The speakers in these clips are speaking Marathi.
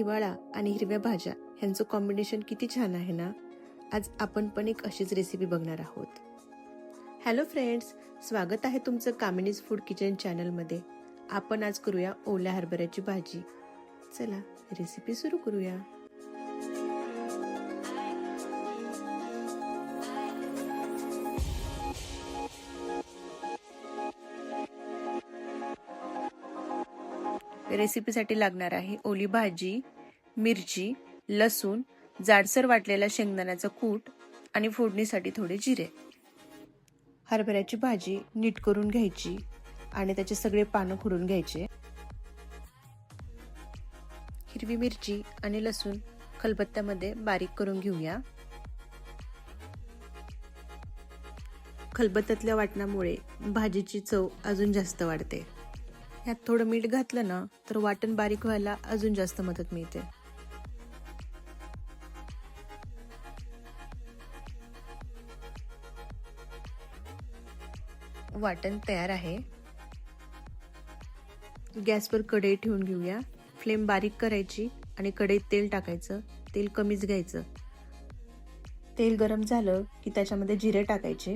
हिवाळा आणि हिरव्या भाज्या ह्यांचं कॉम्बिनेशन किती छान आहे ना. आज आपण पण एक अशीच रेसिपी बघणार आहोत. हॅलो फ्रेंड्स, स्वागत आहे तुमचं कामिनीज फूड किचन चॅनलमध्ये. आपण आज करूया ओल्या हरभऱ्याची भाजी. चला रेसिपी सुरू करूया. रेसिपीसाठी लागणार आहे ओली भाजी, मिरची, लसूण, जाडसर वाटलेला शेंगदाण्याचा कूट आणि फोडणीसाठी थोडे जिरे. हरभऱ्याची भाजी नीट करून घ्यायची आणि त्याचे सगळे पानं खुडून घ्यायचे. हिरवी मिरची आणि लसूण खलबत्त्यामध्ये बारीक करून घेऊया. खलबत्त्यातल्या वाटणामुळे भाजीची चव अजून जास्त वाढते. यात थोडं मीठ घातलं ना तर वाटण बारीक व्हायला अजून जास्त मदत मिळते. वाटण तयार आहे. गॅसवर कढई ठेवून घेऊया. फ्लेम बारीक करायची आणि कढईत तेल टाकायचं. तेल कमीच घ्यायचं. तेल गरम झालं की त्याच्यामध्ये जिरे टाकायचे.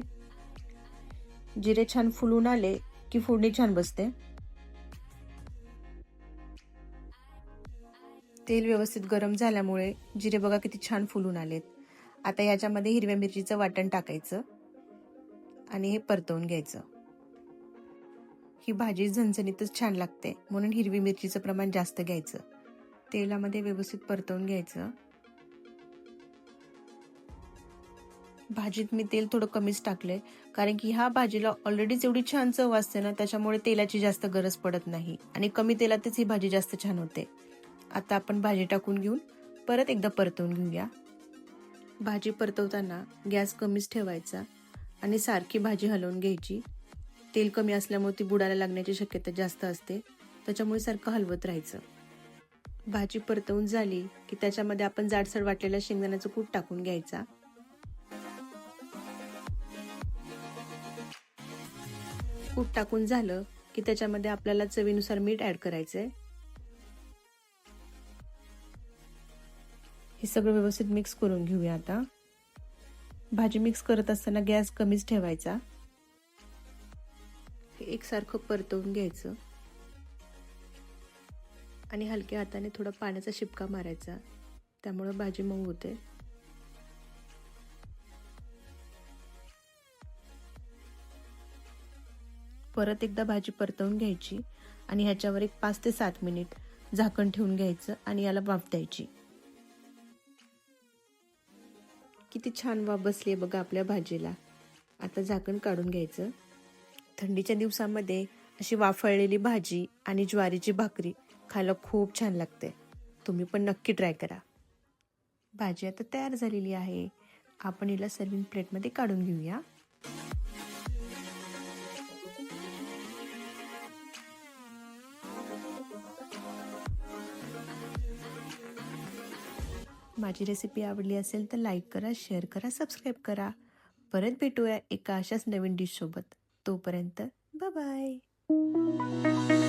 जिरे छान फुलून आले की फोडणी छान बसते. तेल व्यवस्थित गरम झाल्यामुळे जिरे बघा किती छान फुलून आलेत. आता याच्यामध्ये हिरव्या मिरचीचं वाटण टाकायचं आणि हे परतवून घ्यायचं. ही भाजी झणझणीतच छान लागते म्हणून हिरवी मिरचीचं प्रमाण जास्त घ्यायचं. तेलामध्ये व्यवस्थित परतवून घ्यायचं. भाजीत मी तेल थोडं कमीच टाकलंय कारण की ह्या भाजीला ऑलरेडीच एवढी छान चव असते ना, त्याच्यामुळे तेलाची जास्त गरज पडत नाही आणि कमी तेलातच ही भाजी जास्त छान होते. आता आपण भाजी टाकून घेऊन परत एकदा परतवून घेऊया. भाजी परतवताना गॅस कमीच ठेवायचा आणि सारखी भाजी हलवून घ्यायची. तेल कमी असल्यामुळे ती बुडायला लागण्याची शक्यता जास्त असते, त्याच्यामुळे सारखं हलवत राहायचं. भाजी परतवून झाली की त्याच्यामध्ये आपण जाडसर वाटलेला शेंगदाण्याचं कूट टाकून घ्यायचा. कूट टाकून झालं की त्याच्यामध्ये आपल्याला चवीनुसार मीठ ऍड करायचंय. हे सगळं व्यवस्थित मिक्स करून घेऊया. आता भाजी मिक्स करत असताना गॅस कमीच ठेवायचा. हे एकसारखं परतवून घ्यायचं आणि हलक्या हाताने थोडा पाण्याचा शिपका मारायचा, त्यामुळे भाजी मऊ होते. परत एकदा भाजी परतवून घ्यायची आणि ह्याच्यावर एक 5 ते 7 मिनिट झाकण ठेवून घ्यायचं आणि याला वाफ द्यायची. किती छान वाफ बसली आहे बघा आपल्या भाजीला. आता झाकण काढून घ्यायचं. थंडीच्या दिवसामध्ये अशी वाफळलेली भाजी आणि ज्वारीची भाकरी खायला खूप छान लागते. तुम्ही पण नक्की ट्राय करा. भाजी आता तयार झालेली आहे. आपण हिला सर्विंग प्लेटमध्ये काढून घेऊया. माझी रेसिपी आवडली असेल तर लाईक करा, शेअर करा, सबस्क्राईब करा. परत भेटूया एका अशाच नवीन डिश सोबत. तोपर्यंत बाय बाय.